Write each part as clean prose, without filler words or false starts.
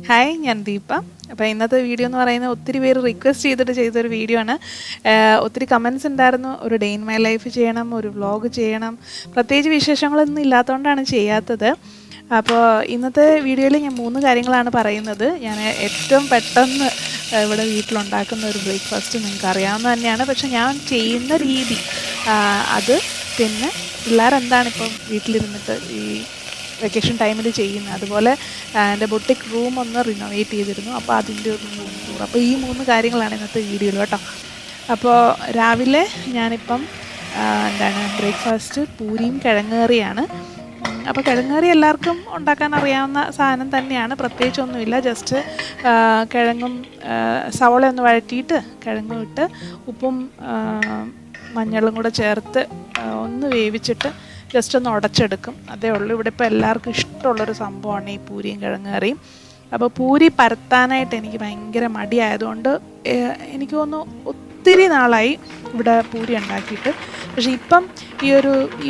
Hi, ഞാൻ ദീപ. അപ്പോൾ ഇന്നത്തെ വീഡിയോ എന്ന് പറയുന്നത് ഒത്തിരി പേര് റിക്വസ്റ്റ് ചെയ്തിട്ട് ചെയ്തൊരു വീഡിയോ ആണ്. ഒത്തിരി കമൻസ് ഉണ്ടായിരുന്നു, ഒരു ഡേ ഇൻ മൈ ലൈഫ് ചെയ്യണം, ഒരു വ്ളോഗ് ചെയ്യണം. പ്രത്യേകിച്ച് വിശേഷങ്ങളൊന്നും ഇല്ലാത്തതുകൊണ്ടാണ് ചെയ്യാത്തത്. അപ്പോൾ ഇന്നത്തെ വീഡിയോയിൽ ഞാൻ 3 കാര്യങ്ങളാണ് പറയുന്നത്. ഞാൻ ഏറ്റവും പെട്ടെന്ന് ഇവിടെ വീട്ടിലുണ്ടാക്കുന്ന ഒരു ബ്രേക്ക്ഫാസ്റ്റ് നിങ്ങൾക്ക് അറിയാവുന്ന തന്നെയാണ്. പക്ഷെ ഞാൻ ചെയ്യുന്ന രീതി അത് പിന്നെ പിള്ളേരെന്താണിപ്പം വീട്ടിലിരുന്നിട്ട് ഈ വെക്കേഷൻ ടൈമിൽ ചെയ്യുന്നത്. അതുപോലെ എൻ്റെ ബൊട്ടിക് റൂം ഒന്ന് റിനോവേറ്റ് ചെയ്തിരുന്നു. അപ്പോൾ അതിൻ്റെ ഒരു റൂം ടൂർ. അപ്പോൾ ഈ 3 കാര്യങ്ങളാണ് ഇന്നത്തെ വീഡിയോയിൽ കേട്ടോ. അപ്പോൾ രാവിലെ ഞാനിപ്പം ബ്രേക്ക്ഫാസ്റ്റ് പൂരിയും കിഴങ്ങേറിയാണ്. അപ്പോൾ കിഴങ്ങേറി എല്ലാവർക്കും ഉണ്ടാക്കാൻ അറിയാവുന്ന സാധനം തന്നെയാണ്, പ്രത്യേകിച്ചൊന്നുമില്ല. ജസ്റ്റ് കിഴങ്ങും സവോള ഒന്ന് വഴറ്റിയിട്ട് കിഴങ്ങും ഇട്ട് ഉപ്പും മഞ്ഞളും കൂടെ ചേർത്ത് ഒന്ന് വേവിച്ചിട്ട് ജസ്റ്റ് ഒന്ന് ഉടച്ചെടുക്കും, അതേ ഉള്ളൂ. ഇവിടെ ഇപ്പോൾ എല്ലാവർക്കും ഇഷ്ടമുള്ളൊരു സംഭവമാണ് ഈ പൂരിയും കിഴങ്ങേറിയും. അപ്പോൾ പൂരി പരത്താനായിട്ട് എനിക്ക് ഭയങ്കര മടിയായതുകൊണ്ട് എനിക്ക് തോന്നുന്നു ഒത്തിരി നാളായി ഇവിടെ പൂരി ഉണ്ടാക്കിയിട്ട്. പക്ഷേ ഇപ്പം ഈ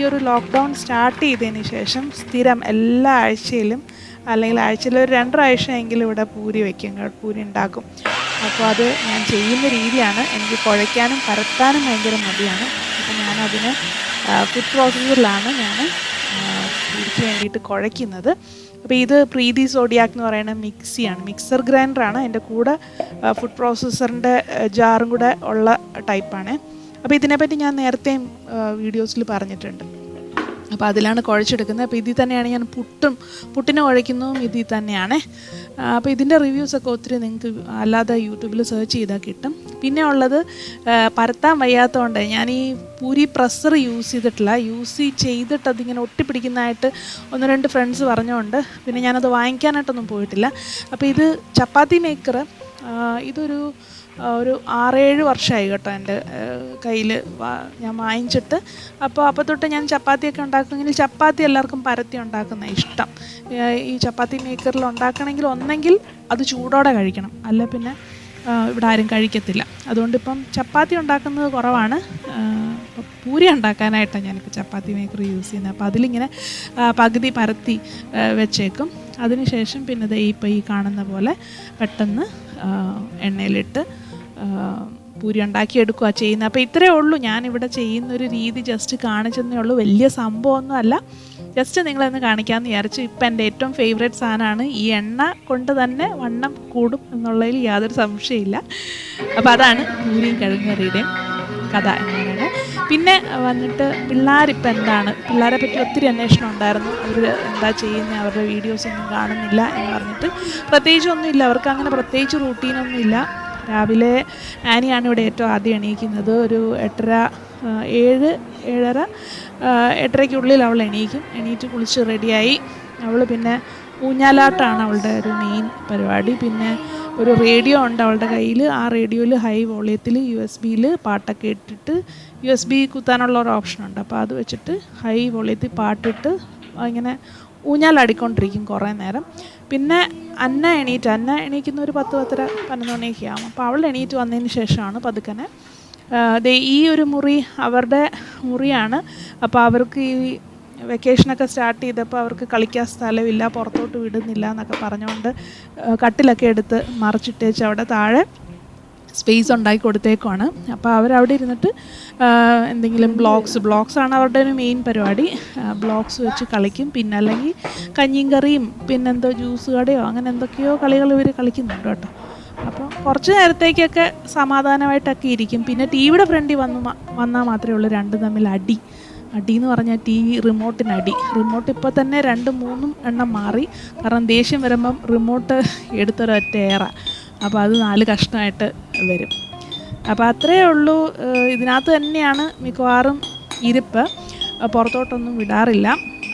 ഒരു ലോക്ക്ഡൗൺ സ്റ്റാർട്ട് ചെയ്തതിന് ശേഷം സ്ഥിരം എല്ലാ ആഴ്ചയിലും അല്ലെങ്കിൽ ആഴ്ചയിൽ ഒരു 2 പ്രാവശ്യമെങ്കിലും ഇവിടെ പൂരി വയ്ക്കും, പൂരി ഉണ്ടാക്കും. അപ്പോൾ അത് ഞാൻ ചെയ്യുന്ന രീതിയാണ്. എനിക്ക് കുഴയ്ക്കാനും പരത്താനും ഭയങ്കര മടിയാണ്. അപ്പോൾ ഞാനതിന് ഫുഡ് പ്രോസസ്സറിലാണ് ഞാൻ പൂരിക്ക് വേണ്ടിയിട്ട് കുഴയ്ക്കുന്നത്. അപ്പോൾ ഇത് പ്രീതി സോഡിയാക്ക് എന്ന് പറയുന്ന മിക്സിയാണ്, മിക്സർ ഗ്രൈൻഡറാണ്. എൻ്റെ കൂടെ ഫുഡ് പ്രോസസ്സറിൻ്റെ ജാറും കൂടെ ഉള്ള ടൈപ്പാണ്. അപ്പോൾ ഇതിനെപ്പറ്റി ഞാൻ നേരത്തെയും വീഡിയോസിൽ പറഞ്ഞിട്ടുണ്ട്. അപ്പോൾ അതിലാണ് കുഴച്ചെടുക്കുന്നത്. അപ്പോൾ ഇതിൽ തന്നെയാണ് ഞാൻ പുട്ടിന് കുഴയ്ക്കുന്നതും ഇതിൽ തന്നെയാണ്. അപ്പോൾ ഇതിൻ്റെ റിവ്യൂസൊക്കെ ഒത്തിരി നിങ്ങൾക്ക് അല്ലാതെ യൂട്യൂബിൽ സെർച്ച് ചെയ്താൽ കിട്ടും. പിന്നെ ഉള്ളത് പരത്താൻ വയ്യാത്തതുകൊണ്ട് ഞാൻ ഈ പൂരി പ്രസ്സർ യൂസ് ചെയ്തിട്ട് അതിങ്ങനെ ഒട്ടിപ്പിടിക്കുന്നതായിട്ട് 1-2 ഫ്രണ്ട്സ് പറഞ്ഞുകൊണ്ട് പിന്നെ ഞാനത് വാങ്ങിക്കാനായിട്ടൊന്നും പോയിട്ടില്ല. അപ്പോൾ ഇത് ചപ്പാത്തി മേക്കർ, ഇതൊരു 6-7 വർഷമായി കേട്ടോ എൻ്റെ കയ്യിൽ ഞാൻ വാങ്ങിച്ചിട്ട്. അപ്പോൾ തൊട്ട് ഞാൻ ചപ്പാത്തിയൊക്കെ ഉണ്ടാക്കുമെങ്കിൽ ചപ്പാത്തി എല്ലാവർക്കും പരത്തി ഉണ്ടാക്കുന്ന ഇഷ്ടം. ഈ ചപ്പാത്തി മേക്കറിൽ ഉണ്ടാക്കണമെങ്കിൽ ഒന്നെങ്കിൽ അത് ചൂടോടെ കഴിക്കണം, അല്ല പിന്നെ ഇവിടെ ആരും കഴിക്കത്തില്ല. അതുകൊണ്ടിപ്പം ചപ്പാത്തി ഉണ്ടാക്കുന്നത് കുറവാണ്. പൂരി ഉണ്ടാക്കാനായിട്ടാണ് ഞാനിപ്പോൾ ചപ്പാത്തി മേക്കർ യൂസ് ചെയ്യുന്നത്. അപ്പോൾ അതിലിങ്ങനെ പകുതി പരത്തി വെച്ചേക്കും. അതിനുശേഷം പിന്നെ ഇപ്പോൾ ഈ കാണുന്ന പോലെ പെട്ടെന്ന് എണ്ണയിലിട്ട് പൂരി ഉണ്ടാക്കിയെടുക്കുക ചെയ്യുന്നത്. അപ്പോൾ ഇത്രയേ ഉള്ളൂ ഞാനിവിടെ ചെയ്യുന്നൊരു രീതി, ജസ്റ്റ് കാണിച്ചെന്നേ ഉള്ളൂ. വലിയ സംഭവമൊന്നും അല്ല, ജസ്റ്റ് നിങ്ങളൊന്ന് കാണിക്കാമെന്ന് വിചാരിച്ചു. ഇപ്പം എൻ്റെ ഏറ്റവും ഫേവറേറ്റ് സാധനമാണ്. ഈ എണ്ണ കൊണ്ട് തന്നെ വണ്ണം കൂടും എന്നുള്ളതിൽ യാതൊരു സംശയമില്ല. അപ്പോൾ അതാണ് പൂരിയും കിഴങ്ങേറിയുടെയും കഥ എന്ന് പറയുന്നത്. പിന്നെ വന്നിട്ട് പിള്ളേരെ പറ്റി ഒത്തിരി അന്വേഷണം ഉണ്ടായിരുന്നു. അവർ എന്താ ചെയ്യുന്നത്, അവരുടെ വീഡിയോസൊന്നും കാണുന്നില്ല എന്ന് പറഞ്ഞിട്ട്. പ്രത്യേകിച്ചൊന്നുമില്ല, അവർക്ക് അങ്ങനെ പ്രത്യേകിച്ച് റൂട്ടീനൊന്നുമില്ല. രാവിലെ ആനിയാണ് ഇവിടെ ഏറ്റവും ആദ്യം എണീക്കുന്നത്. ഒരു 8:30 അവൾ എണീറ്റ് കുളിച്ച് റെഡിയായി. അവൾ പിന്നെ ഊഞ്ഞാലാട്ടാണ് അവളുടെ ഒരു മെയിൻ പരിപാടി. പിന്നെ ഒരു റേഡിയോ ഉണ്ട് അവളുടെ കയ്യിൽ. ആ റേഡിയോയിൽ ഹൈ വോളിയത്തിൽ USB പാട്ടൊക്കെ ഇട്ടിട്ട് USB കുത്താനുള്ള ഒരു ഓപ്ഷനുണ്ട്. അപ്പോൾ അത് വെച്ചിട്ട് ഹൈ വോളിയത്തിൽ പാട്ടിട്ട് ഇങ്ങനെ ഊഞ്ഞാലാടിക്കൊണ്ടിരിക്കും കുറേ നേരം. പിന്നെ അന്ന എണീക്കുന്ന ഒരു 10-10:30-11 മണിയൊക്കെ ആകും. അപ്പോൾ അവൾ എണീറ്റ് വന്നതിന് ശേഷമാണ് പതുക്കനെ ഈ ഒരു മുറി അവരുടെ മുറിയാണ്. അപ്പോൾ അവർക്ക് ഈ വെക്കേഷനൊക്കെ സ്റ്റാർട്ട് ചെയ്തപ്പോൾ അവർക്ക് കളിക്കാൻ സ്ഥലമില്ല, പുറത്തോട്ട് വിടുന്നില്ല എന്നൊക്കെ പറഞ്ഞുകൊണ്ട് കട്ടിലൊക്കെ എടുത്ത് മറച്ചിട്ടേച്ച് അവിടെ താഴെ സ്പേസ് ഉണ്ടാക്കി കൊടുത്തേക്കുവാണ്. അപ്പോൾ അവരവിടെ ഇരുന്നിട്ട് എന്തെങ്കിലും ബ്ലോക്സാണ് അവരുടെ ഒരു മെയിൻ പരിപാടി. ബ്ലോക്സ് വെച്ച് കളിക്കും. പിന്നെ അല്ലെങ്കിൽ കഞ്ഞിയും കറിയും പിന്നെന്തോ ജ്യൂസ് കടയോ അങ്ങനെ എന്തൊക്കെയോ കളികൾ ഇവർ കളിക്കുന്നുണ്ട് കേട്ടോ. അപ്പോൾ കുറച്ച് നേരത്തേക്കൊക്കെ സമാധാനമായിട്ടൊക്കെ ഇരിക്കും. പിന്നെ ടിവിയുടെ ഫ്രണ്ടിൽ വന്നാൽ മാത്രമേ ഉള്ളൂ രണ്ടും തമ്മിൽ അടി എന്ന് പറഞ്ഞാൽ TV റിമോട്ട് ഇപ്പോൾ തന്നെ 2-3 എണ്ണം മാറി. കാരണം ദേഷ്യം വരുമ്പം റിമോട്ട് എടുത്തൊരൊറ്റ ഏറ, അപ്പോൾ അത് 4 കഷ്ണമായിട്ട് വരും. അപ്പോൾ അത്രയേ ഉള്ളൂ. ഇതിനകത്ത് തന്നെയാണ് മിക്കവാറും ഇരിപ്പ്, പുറത്തോട്ടൊന്നും വിടാറില്ല.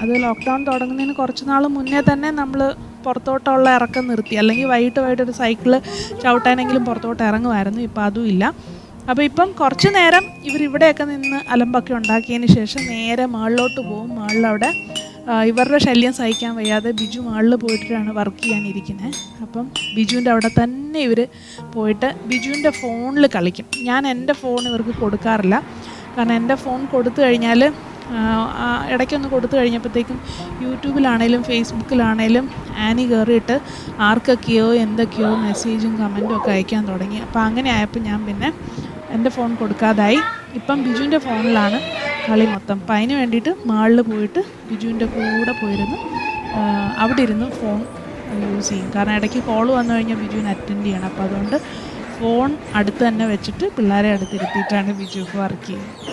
അത് ലോക്ക്ഡൗൺ തുടങ്ങുന്നതിന് കുറച്ച് നാൾ മുന്നേ തന്നെ നമ്മൾ പുറത്തോട്ടുള്ള ഇറക്കം നിർത്തി. അല്ലെങ്കിൽ വൈകിട്ടൊരു സൈക്കിള് ചവിട്ടാനെങ്കിലും പുറത്തോട്ട് ഇറങ്ങുമായിരുന്നു. ഇപ്പോൾ അതും ഇല്ല. അപ്പോൾ ഇപ്പം കുറച്ച് നേരം ഇവരിവിടെയൊക്കെ നിന്ന് അലമ്പൊക്കെ ഉണ്ടാക്കിയതിന് ശേഷം നേരെ മുകളിലോട്ട് പോകും. മുകളിലവിടെ ഇവരുടെ ശല്യം സഹിക്കാൻ വയ്യാതെ ബിജു മുകളിൽ പോയിട്ടാണ് വർക്ക് ചെയ്യാനിരിക്കുന്നത്. അപ്പം ബിജുവിൻ്റെ അവിടെ തന്നെ ഇവർ പോയിട്ട് ബിജുവിൻ്റെ ഫോണിൽ കളിക്കും. ഞാൻ എൻ്റെ ഫോൺ ഇവർക്ക് കൊടുക്കാറില്ല. കാരണം എൻ്റെ ഫോൺ കൊടുത്തു കഴിഞ്ഞാൽ ഇടയ്ക്കൊന്ന് കൊടുത്തു കഴിഞ്ഞപ്പോഴത്തേക്കും യൂട്യൂബിലാണേലും ഫേസ്ബുക്കിലാണേലും ആനി കയറിയിട്ട് ആർക്കൊക്കെയോ എന്തൊക്കെയോ മെസ്സേജും കമൻറ്റും ഒക്കെ അയക്കാൻ തുടങ്ങി. അപ്പോൾ അങ്ങനെ ആയപ്പോൾ ഞാൻ പിന്നെ എൻ്റെ ഫോൺ കൊടുക്കാതായി. ഇപ്പം ബിജുവിൻ്റെ ഫോണിലാണ് കളി മൊത്തം. അപ്പം അതിന് വേണ്ടിയിട്ട് മാളിൽ പോയിട്ട് ബിജുവിൻ്റെ കൂടെ പോയിരുന്ന് അവിടെ ഇരുന്ന് ഫോൺ യൂസ് ചെയ്യും. കാരണം ഇടയ്ക്ക് കോൾ വന്നു കഴിഞ്ഞാൽ ബിജുവിന് അറ്റൻഡ് ചെയ്യണം. അപ്പോൾ അതുകൊണ്ട് ഫോൺ അടുത്ത് തന്നെ വെച്ചിട്ട് പിള്ളേരെ അടുത്തിരുത്തിയിട്ടാണ് ബിജു വർക്ക് ചെയ്യുന്നത്.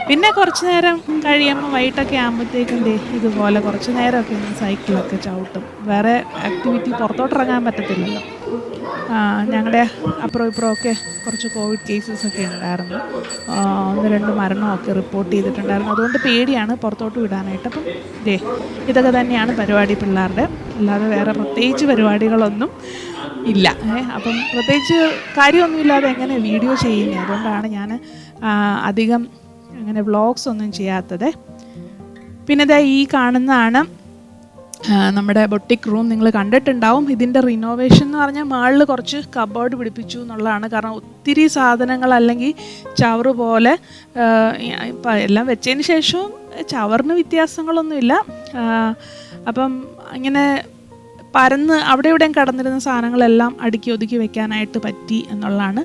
പിന്നെ കുറച്ച് നേരം കഴിയുമ്പോൾ വൈകിട്ടൊക്കെ ആകുമ്പോഴത്തേക്കും ഇതുപോലെ കുറച്ച് നേരമൊക്കെ ഒന്ന് സൈക്കിളൊക്കെ ചവിട്ടും. വേറെ ആക്ടിവിറ്റി പുറത്തോട്ടിറങ്ങാൻ പറ്റത്തില്ലല്ലോ. ഞങ്ങളുടെ അപ്പുറം ഇപ്പുറമൊക്കെ കുറച്ച് കോവിഡ് കേസസൊക്കെ ഉണ്ടായിരുന്നു. 1-2 മരണമൊക്കെ റിപ്പോർട്ട് ചെയ്തിട്ടുണ്ടായിരുന്നു. അതുകൊണ്ട് പേടിയാണ് പുറത്തോട്ട് വിടാനായിട്ട്. അപ്പം ഇതൊക്കെ തന്നെയാണ് പരിപാടി പിള്ളേരുടെ. അല്ലാതെ വേറെ പ്രത്യേകിച്ച് പരിപാടികളൊന്നും ഇല്ല. അപ്പം പ്രത്യേകിച്ച് കാര്യമൊന്നുമില്ലാതെ എങ്ങനെ വീഡിയോ ചെയ്യുന്നത്. അതുകൊണ്ടാണ് ഞാൻ അധികം അങ്ങനെ വ്ളോഗ്സ് ഒന്നും ചെയ്യാത്തത്. പിന്നെ ഈ കാണുന്നതാണ് നമ്മുടെ ബൊട്ടിക് റൂം. നിങ്ങൾ കണ്ടിട്ടുണ്ടാവും. ഇതിൻ്റെ റിനോവേഷൻ എന്ന് പറഞ്ഞാൽ മാളിൽ കുറച്ച് കബോർഡ് പിടിപ്പിച്ചു എന്നുള്ളതാണ്. കാരണം ഒത്തിരി സാധനങ്ങൾ അല്ലെങ്കിൽ ചവറ് പോലെ ഇപ്പം എല്ലാം വെച്ചതിന് ശേഷവും ചവറിന് വ്യത്യാസങ്ങളൊന്നുമില്ല. അപ്പം ഇങ്ങനെ പരന്ന് അവിടെ ഇവിടെയും കടന്നിരുന്ന സാധനങ്ങളെല്ലാം അടുക്കി ഒതുക്കി വെക്കാനായിട്ട് പറ്റി എന്നുള്ളതാണ്.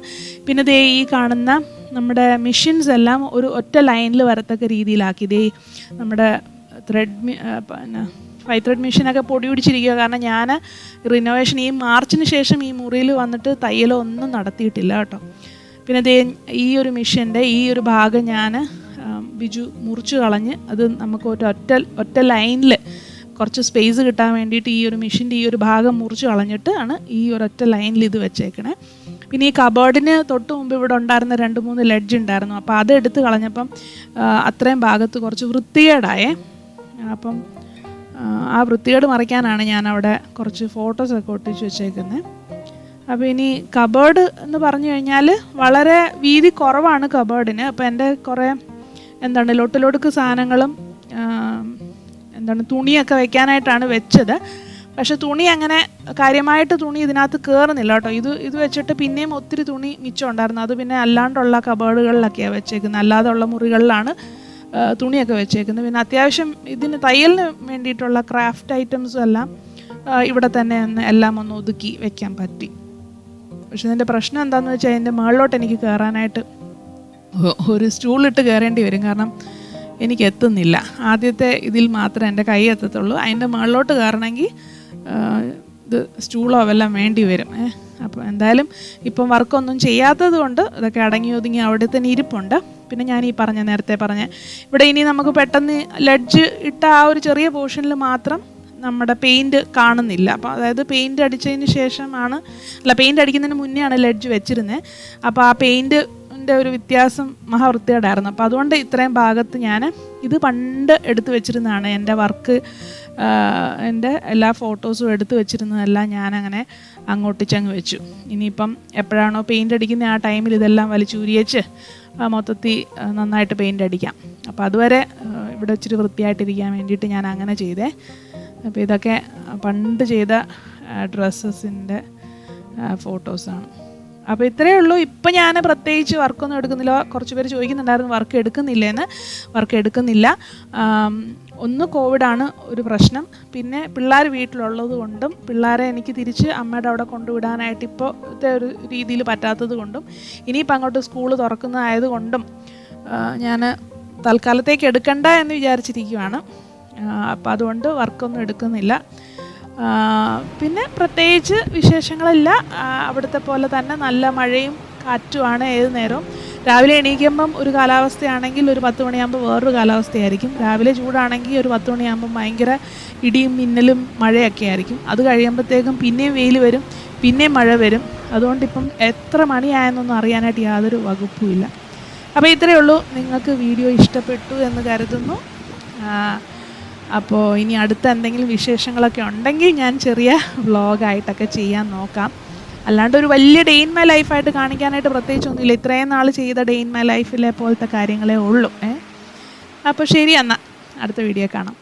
പിന്നെ ഈ കാണുന്ന നമ്മുടെ മെഷീൻസ് എല്ലാം ഒരു ഒറ്റ ലൈനിൽ വരത്തക്ക രീതിയിലാക്കി. നമ്മുടെ പിന്നെ 5 ത്രെഡ് മെഷീനൊക്കെ പൊടി പിടിച്ചിരിക്കുക. കാരണം ഞാൻ റിനോവേഷൻ ഈ മാർച്ചിന് ശേഷം ഈ മുറിയിൽ വന്നിട്ട് തയ്യലോ ഒന്നും നടത്തിയിട്ടില്ല കേട്ടോ. പിന്നെ ഈ ഒരു മെഷീൻ്റെ ഈ ഒരു ഭാഗം ഞാൻ ബിജു മുറിച്ച് കളഞ്ഞ് അത് നമുക്ക് ഒറ്റ ലൈനിൽ കുറച്ച് സ്പേസ് കിട്ടാൻ വേണ്ടിയിട്ട് ഈ ഒരു മെഷീൻ്റെ ഈ ഒരു ഭാഗം മുറിച്ച് കളഞ്ഞിട്ട് ആണ് ഈ ഒരൊറ്റ ലൈനിൽ ഇത് വെച്ചേക്കണേ. പിന്നെ ഈ കബോർഡിന് തൊട്ട് മുമ്പ് ഇവിടെ ഉണ്ടായിരുന്ന 2-3 ലെഡ്ജ് ഉണ്ടായിരുന്നു. അപ്പോൾ അതെടുത്ത് കളഞ്ഞപ്പം അത്രയും ഭാഗത്ത് കുറച്ച് വൃത്തികേടായേ. അപ്പം ആ വൃത്തികേട് മറിക്കാനാണ് ഞാൻ അവിടെ കുറച്ച് ഫോട്ടോസൊക്കെ ഒട്ടിച്ച് വെച്ചേക്കുന്നത്. അപ്പോൾ ഇനി കബോർഡ് എന്ന് പറഞ്ഞു കഴിഞ്ഞാൽ വളരെ വീതി കുറവാണ് കബോർഡിന്. അപ്പോൾ എൻ്റെ കുറേ ലൊട്ടിലൊടുക്ക് സാധനങ്ങളും തുണിയൊക്കെ വെക്കാനായിട്ടാണ് വെച്ചത്. പക്ഷെ തുണി അങ്ങനെ കാര്യമായിട്ട് തുണി ഇതിനകത്ത് കയറുന്നില്ല കേട്ടോ. ഇത് വെച്ചിട്ട് പിന്നെയും ഒത്തിരി തുണി മിച്ചം ഉണ്ടായിരുന്നു. അത് പിന്നെ അല്ലാണ്ടുള്ള കബോർഡുകളിലൊക്കെയാണ് വെച്ചേക്കുന്നത്. അല്ലാതെ ഉള്ള മുറികളിലാണ് തുണിയൊക്കെ വെച്ചേക്കുന്നത്. പിന്നെ അത്യാവശ്യം ഇതിന് തയ്യലിന് വേണ്ടിയിട്ടുള്ള ക്രാഫ്റ്റ് ഐറ്റംസും എല്ലാം ഇവിടെ തന്നെ എല്ലാം ഒന്ന് ഒതുക്കി വെക്കാൻ പറ്റി. പക്ഷെ ഇതിൻ്റെ പ്രശ്നം എന്താണെന്ന് വെച്ചാൽ അതിൻ്റെ മുകളിലോട്ട് എനിക്ക് കയറാനായിട്ട് ഒരു സ്റ്റൂളിട്ട് കയറേണ്ടി വരും. കാരണം എനിക്ക് എത്തുന്നില്ല. ആദ്യത്തെ ഇതിൽ മാത്രമേ എൻ്റെ കൈ എത്തത്തുള്ളൂ. അതിൻ്റെ മുകളിലോട്ട് കയറണമെങ്കിൽ ഇത് സ്റ്റൂളോ എല്ലാം വേണ്ടി വരും. അപ്പോൾ എന്തായാലും ഇപ്പം വർക്കൊന്നും ചെയ്യാത്തത് കൊണ്ട് ഇതൊക്കെ അടങ്ങി ഒതുങ്ങി അവിടെ തന്നെ ഇരിപ്പുണ്ട്. പിന്നെ ഞാൻ നേരത്തെ പറഞ്ഞ ഇവിടെ ഇനി നമുക്ക് പെട്ടെന്ന് ലെഡ്ജ് ഇട്ട ആ ഒരു ചെറിയ പോർഷനിൽ മാത്രം നമ്മുടെ പെയിൻറ്റ് കാണുന്നില്ല. അപ്പോൾ അതായത് പെയിൻറ്റ് അടിച്ചതിന് ശേഷമാണ് പെയിൻറ്റ് അടിക്കുന്നതിന് മുന്നേ ആണ് ലെഡ്ജ് വെച്ചിരുന്നത്. അപ്പോൾ ആ പെയിൻറ്റിൻ്റെ ഒരു വ്യത്യാസം മഹാവൃത്തികേടായിരുന്നു. അപ്പോൾ അതുകൊണ്ട് ഇത്രയും ഭാഗത്ത് ഞാൻ ഇത് പണ്ട് എടുത്ത് വെച്ചിരുന്നതാണ്. എൻ്റെ വർക്ക് എൻ്റെ എല്ലാ ഫോട്ടോസും എടുത്ത് വെച്ചിരുന്നതെല്ലാം ഞാനങ്ങനെ അങ്ങോട്ടിച്ചങ്ങ് വെച്ചു. ഇനിയിപ്പം എപ്പോഴാണോ പെയിൻ്റ് അടിക്കുന്ന ആ ടൈമിൽ ഇതെല്ലാം വലിച്ചൂരിയേച്ച് മൊത്തത്തിൽ നന്നായിട്ട് പെയിൻ്റ് അടിക്കാം. അപ്പോൾ അതുവരെ ഇവിടെ ഇച്ചിരി വൃത്തിയായിട്ടിരിക്കാൻ വേണ്ടിയിട്ട് ഞാൻ അങ്ങനെ ചെയ്തേ. അപ്പോൾ ഇതൊക്കെ പണ്ട് ചെയ്ത ഡ്രസ്സസിൻ്റെ ഫോട്ടോസാണ്. അപ്പോൾ ഇത്രയേ ഉള്ളൂ. ഇപ്പം ഞാൻ പ്രത്യേകിച്ച് വർക്കൊന്നും എടുക്കുന്നില്ല. കുറച്ച് പേര് ചോദിക്കുന്നുണ്ടായിരുന്നു വർക്ക് എടുക്കുന്നില്ലേന്ന്. വർക്ക് എടുക്കുന്നില്ല. ഒന്ന് കോവിഡാണ് ഒരു പ്രശ്നം. പിന്നെ പിള്ളേർ വീട്ടിലുള്ളത് കൊണ്ടും പിള്ളേരെ എനിക്ക് തിരിച്ച് അമ്മയുടെ അവിടെ കൊണ്ടുവിടാനായിട്ട് ഇപ്പോഴത്തെ ഒരു രീതിയിൽ പറ്റാത്തത് കൊണ്ടും ഇനിയിപ്പോൾ അങ്ങോട്ട് സ്കൂൾ തുറക്കുന്നതായത് കൊണ്ടും ഞാൻ തൽക്കാലത്തേക്ക് എടുക്കണ്ട എന്ന് വിചാരിച്ചിരിക്കുകയാണ്. അപ്പോൾ അതുകൊണ്ട് വർക്കൊന്നും എടുക്കുന്നില്ല. പിന്നെ പ്രത്യേകിച്ച് വിശേഷങ്ങളില്ല. അവിടുത്തെ പോലെ തന്നെ നല്ല മഴയും കാറ്റുമാണ് ഏത് നേരവും. രാവിലെ എണീക്കുമ്പം ഒരു കാലാവസ്ഥയാണെങ്കിൽ ഒരു 10 മണിയാകുമ്പോൾ വേറൊരു കാലാവസ്ഥയായിരിക്കും. രാവിലെ ചൂടാണെങ്കിൽ ഒരു 10 മണിയാകുമ്പം ഭയങ്കര ഇടിയും മിന്നലും മഴയൊക്കെ ആയിരിക്കും. അത് കഴിയുമ്പോഴത്തേക്കും പിന്നെയും വെയിൽ വരും, പിന്നെയും മഴ വരും. അതുകൊണ്ടിപ്പം എത്ര മണിയായെന്നൊന്നും അറിയാനായിട്ട് യാതൊരു വകുപ്പുമില്ല. അപ്പോൾ ഇത്രയേ ഉള്ളൂ. നിങ്ങൾക്ക് വീഡിയോ ഇഷ്ടപ്പെട്ടു എന്ന് കരുതുന്നു. അപ്പോൾ ഇനി അടുത്ത എന്തെങ്കിലും വിശേഷങ്ങളൊക്കെ ഉണ്ടെങ്കിൽ ഞാൻ ചെറിയ വ്ളോഗായിട്ടൊക്കെ ചെയ്യാൻ നോക്കാം. അല്ലാണ്ട് ഒരു വലിയ ഡേ ഇൻ മൈ ലൈഫായിട്ട് കാണിക്കാനായിട്ട് പ്രത്യേകിച്ചൊന്നുമില്ല. ഇത്രയും നാൾ ചെയ്ത ഡേ ഇൻ മൈ ലൈഫിലെ പോലത്തെ കാര്യങ്ങളേ ഉള്ളൂ. അപ്പോൾ ശരി, എന്നാൽ അടുത്ത വീഡിയോ കാണാം.